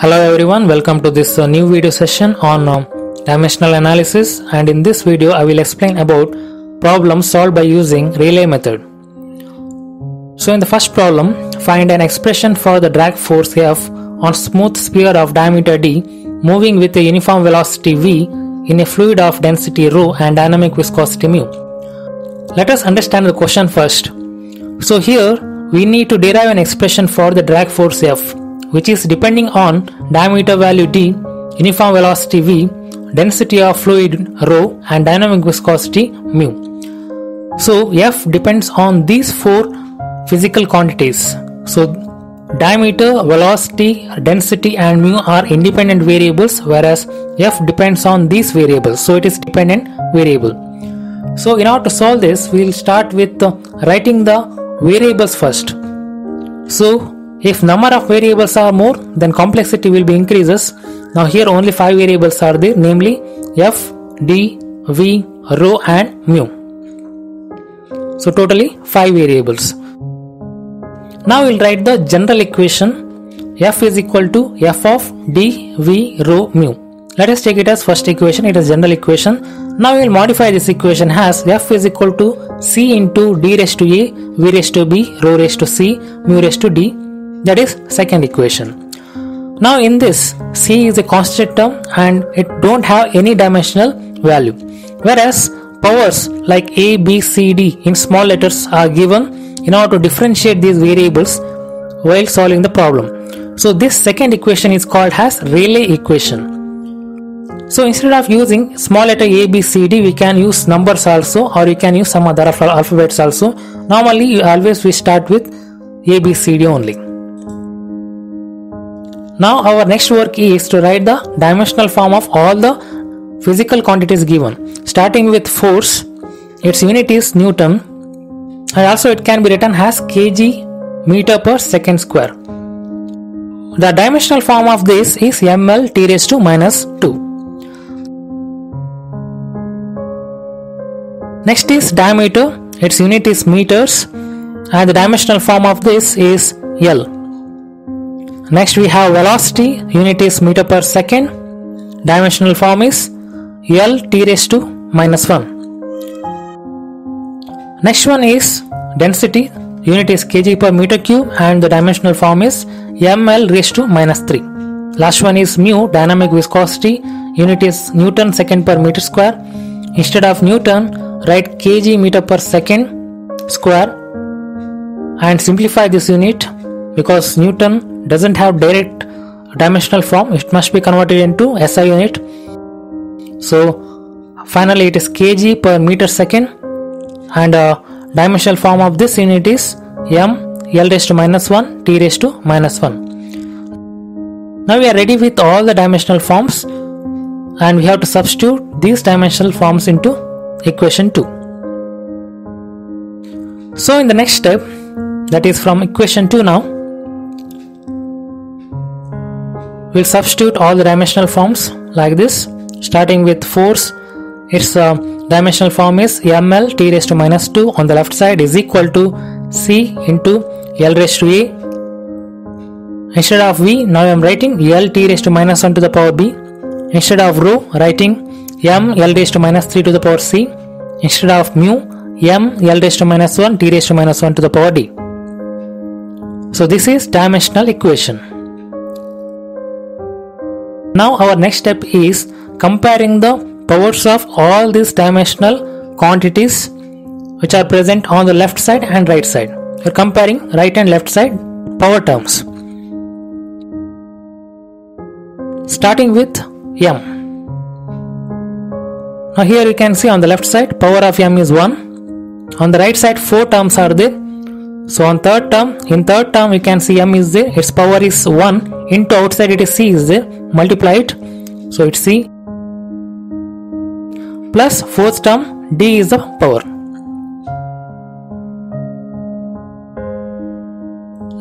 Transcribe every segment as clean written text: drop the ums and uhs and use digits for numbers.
Hello everyone, welcome to this new video session on dimensional analysis, and in this video I will explain about problems solved by using Rayleigh method. So in the first problem, find an expression for the drag force F on smooth sphere of diameter d moving with a uniform velocity v in a fluid of density ρ and dynamic viscosity mu. Let us understand the question first. So here we need to derive an expression for the drag force F, which is depending on diameter value d, uniform velocity v, density of fluid ρ and dynamic viscosity mu. So F depends on these four physical quantities. So diameter, velocity, density and mu are independent variables, whereas F depends on these variables, so it is dependent variable. So in order to solve this, we will start with writing the variables first. So if number of variables are more, then complexity will be increases. Now here only 5 variables are there, namely F, D, V, ρ and mu. So totally 5 variables. Now we'll write the general equation. F is equal to F of D, V, ρ, mu. Let us take it as first equation. It is general equation. Now we will modify this equation as F is equal to C into D raised to A, V raised to B, ρ raised to C, mu raised to D. That is second equation. Now in this, C is a constant term and it don't have any dimensional value, whereas powers like A, B, C, D in small letters are given in order to differentiate these variables while solving the problem. So this second equation is called as Rayleigh equation. So instead of using small letter A, B, C, D, we can use numbers also, or you can use some other alphabets also. Normally we start with A, B, C, D only. Now our next work is to write the dimensional form of all the physical quantities given. Starting with force, its unit is Newton, and also it can be written as kg meter per second square. The dimensional form of this is ml t raised to minus 2. Next is diameter, its unit is meters, and the dimensional form of this is L. Next we have velocity, unit is meter per second, dimensional form is L t raised to minus 1. Next one is density, unit is kg per meter cube and the dimensional form is ml raised to minus 3. Last one is mu, dynamic viscosity, unit is Newton second per meter square. Instead of Newton, write kg meter per second square and simplify this unit, because Newton doesn't have direct dimensional form, it must be converted into SI unit. So finally it is kg per meter second, and dimensional form of this unit is m L raised to minus 1 t raised to minus 1. Now we are ready with all the dimensional forms, and we have to substitute these dimensional forms into equation 2. So in the next step, that is from equation 2 now, we'll substitute all the dimensional forms like this. Starting with force, its dimensional form is ml t raised to minus 2 on the left side is equal to C into L raised to A. Instead of V, now I am writing L t raised to minus 1 to the power B. Instead of ρ, writing m L raised to minus 3 to the power C. Instead of mu, m L raised to minus 1 t raised to minus 1 to the power D. So this is dimensional equation. Now our next step is comparing the powers of all these dimensional quantities which are present on the left side and right side. We are comparing right and left side power terms. Starting with m. Now here you can see on the left side power of m is 1. On the right side 4 terms are there. So on in third term you can see m is there, its power is 1, into outside it is c is there, multiply it, so it's c, plus fourth term d is the power.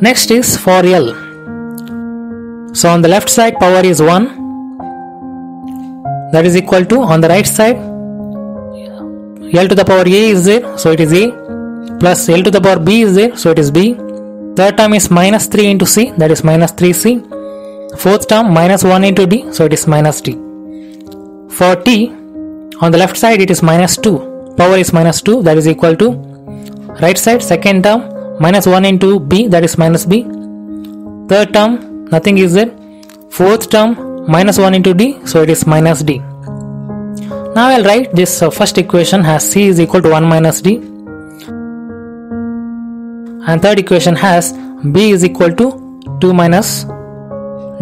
Next is for L. So on the left side power is 1, that is equal to, on the right side L to the power A is there, so it is A, plus L to the power B is there, so it is B. Third term is minus 3 into C, that is minus 3C. fourth term minus 1 into d, so it is minus d. For t, on the left side it is minus 2, power is minus 2, that is equal to right side second term minus 1 into b, that is minus b. Third term nothing is there. Fourth term minus 1 into d, so it is minus d. Now I will write this first equation has c is equal to 1 minus d, and third equation has b is equal to 2 minus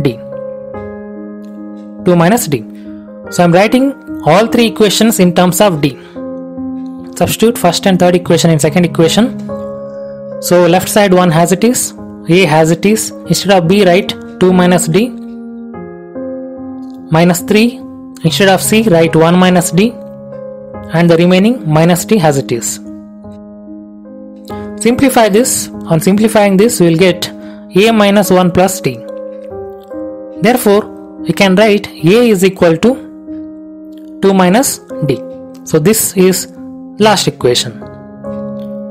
d. 2 minus d. So I am writing all three equations in terms of d. Substitute first and third equation in second equation. So left side one has it is, a has it is, instead of b write 2 minus d, minus 3, instead of c write 1 minus d, and the remaining minus d as it is. Simplify this. On simplifying this we will get a minus 1 plus d. Therefore we can write a is equal to 2 minus d. So this is last equation.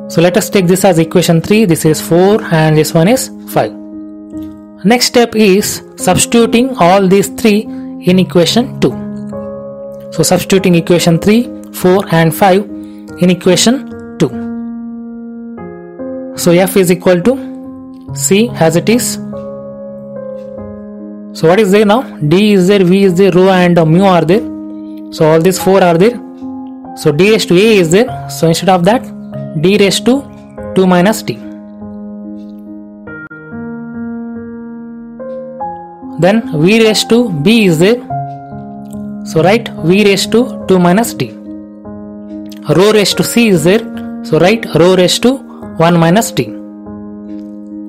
So let us take this as equation 3, this is 4 and this one is 5. Next step is substituting all these three in equation 2. So substituting equation 3, 4 and 5 in equation 2. So f is equal to c as it is. So what is there now? D is there, V is there, rho and mu are there. So all these four are there. So d raised to a is there. So instead of that, d raised to 2 minus d. Then v raised to b is there. So write v raised to 2 minus d. Rho raised to c is there. So write rho raised to 1 minus d.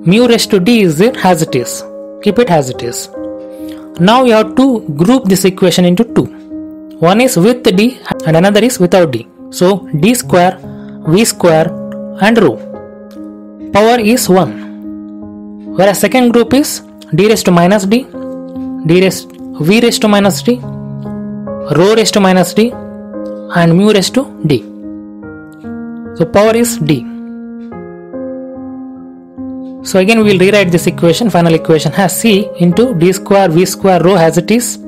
Mu raised to d is there as it is. Keep it as it is. Now you have to group this equation into two. One is with d and another is without d. So d square, v square and rho. Power is 1. Whereas second group is d raised to minus d, v raised to minus d, rho raised to minus d and mu raised to d. So power is d. So again we will rewrite this equation. Final equation has c into d square v square rho as it is,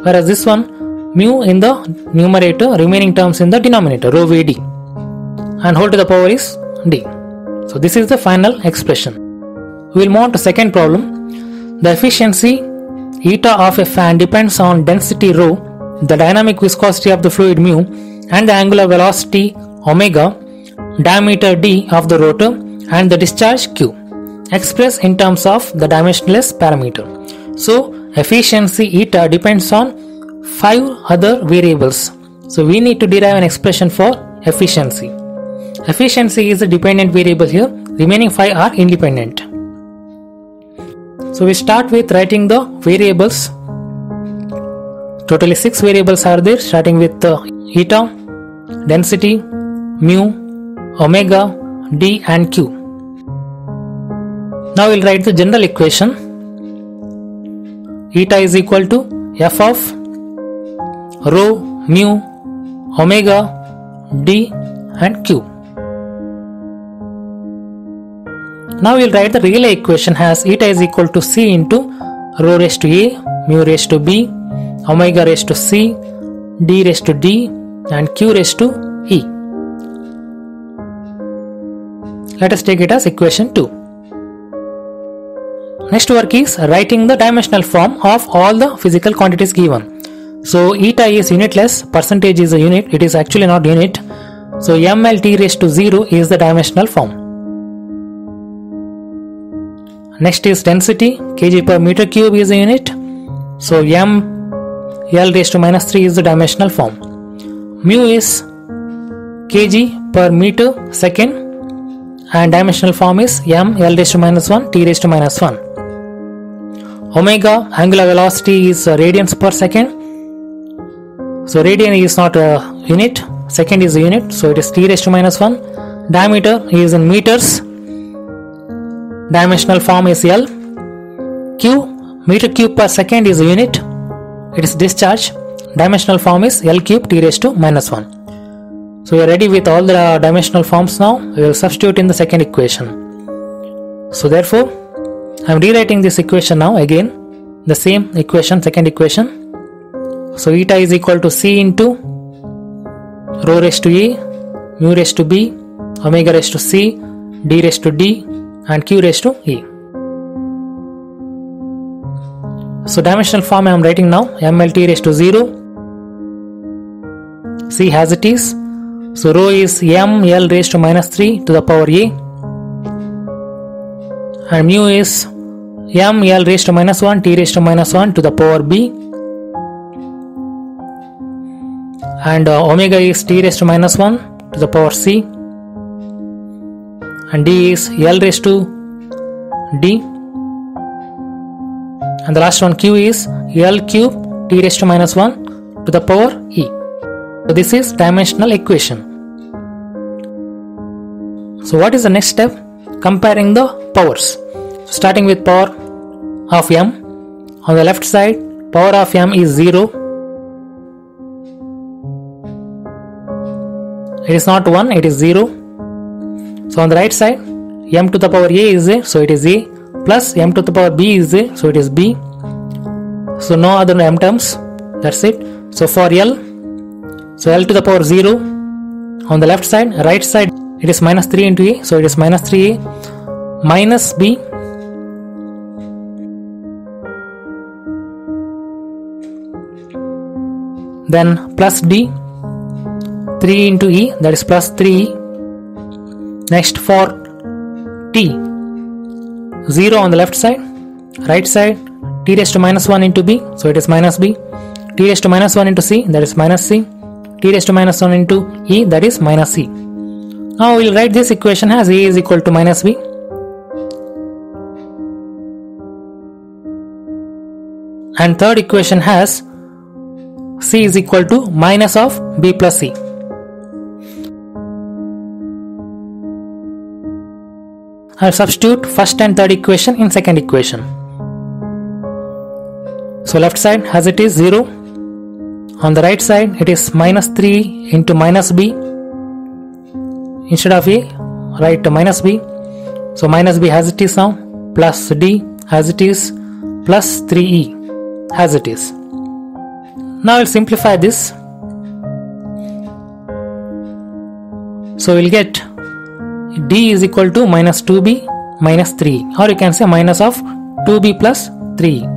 whereas this one mu in the numerator, remaining terms in the denominator, rho vd, and whole to the power is d. So this is the final expression. We will move on to second problem. The efficiency eta of a fan depends on density rho, the dynamic viscosity of the fluid mu, and the angular velocity omega, diameter d of the rotor, and the discharge q, expressed in terms of the dimensionless parameter. So efficiency eta depends on 5 other variables. So we need to derive an expression for efficiency. Efficiency is a dependent variable here, remaining 5 are independent. So we start with writing the variables. Totally 6 variables are there, starting with eta, density, mu, omega, d and q. Now we will write the general equation. Eta is equal to f of rho, mu, omega, d and q. Now we will write the Rayleigh equation as eta is equal to c into rho raised to a, mu raised to b, omega raised to c, d raised to d and q raised to e. Let us take it as equation 2. Next work is writing the dimensional form of all the physical quantities given. So eta is unitless, percentage is a unit, it is actually not unit. So mLT raised to 0 is the dimensional form. Next is density, kg per meter cube is a unit. So L raised to minus 3 is the dimensional form. Mu is kg per meter second and dimensional form is L raised to minus 1, T raised to minus 1. Omega, angular velocity is radians per second. So radian is not a unit, second is a unit, so it is T raised to minus 1. Diameter is in meters, dimensional form is L. Q, meter cube per second is a unit, it is discharge, dimensional form is L cube T raised to minus 1. So we are ready with all the dimensional forms now. We will substitute in the second equation. So therefore I am rewriting this equation now again. the same equation, second equation. So eta is equal to C into rho raised to A, mu raised to B, omega raised to C, d raised to D, and q raised to E. So dimensional form I am writing now, mLT raised to 0, C as it is. So rho is ml raised to minus 3 to the power A, and mu is ml raised to minus 1 t raised to minus 1 to the power B, and omega is t raised to minus 1 to the power C, and d is l raised to D, and the last one q is l cube t raised to minus 1 to the power E. So this is dimensional equation. So what is the next step? Comparing the powers. Starting with power of m. On the left side, power of m is 0. It is not 1, it is 0. So on the right side, m to the power a is a, so it is a, plus m to the power b is a, so it is b. So no other m terms, that's it. So for L, so L to the power 0, on the left side, right side, it is minus 3 into a, so it is minus 3a, minus b, then plus d, 3 into e, that is plus 3e. Next for t, 0 on the left side, right side, t raised to minus 1 into b, so it is minus b, t raised to minus 1 into c, that is minus c, t raised to minus 1 into e, that is minus e. Now we will write this equation as a is equal to minus b, and third equation has c is equal to minus of b plus c. I will substitute first and third equation in second equation. So left side as it is 0, on the right side it is minus 3 into minus b, instead of a write minus b, so minus b as it is now, plus d as it is, plus 3e as it is. Now I will simplify this. So we will get d is equal to minus 2b minus 3, or you can say minus of 2b plus 3.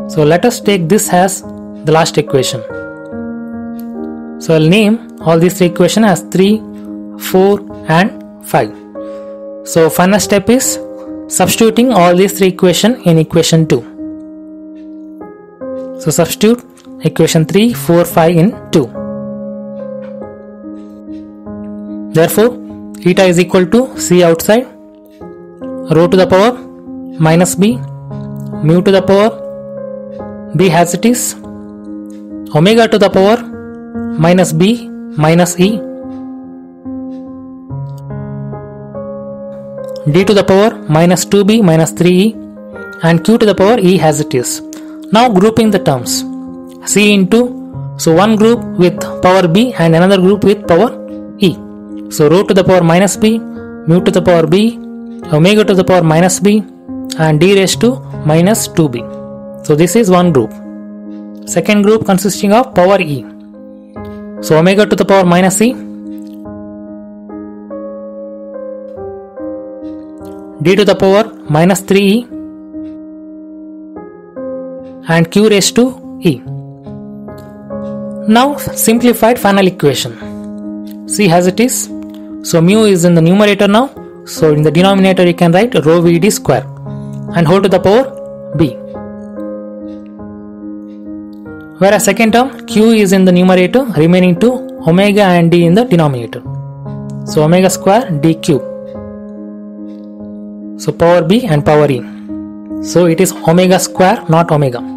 So let us take this as the last equation. So I will name all these three equations as 3, 4 and 5. So final step is substituting all these three equations in equation 2. So substitute equation 3, 4, 5 in 2. Therefore eta is equal to C outside, rho to the power minus b, mu to the power b as it is, omega to the power minus b minus e, d to the power minus 2b minus 3e, and q to the power e as it is. Now grouping the terms, c into, so one group with power b and another group with power e. So rho to the power minus b, mu to the power b, omega to the power minus b, and d raised to minus 2b. So this is one group. Second group consisting of power e. So omega to the power minus e, d to the power minus 3e, and q raised to e. Now simplified final equation. See as it is. So mu is in the numerator now. So in the denominator you can write rho vd square and whole to the power b. Whereas second term q is in the numerator, remaining to omega and d in the denominator. So omega square d cube. So power b and power e. So it is omega square, not omega.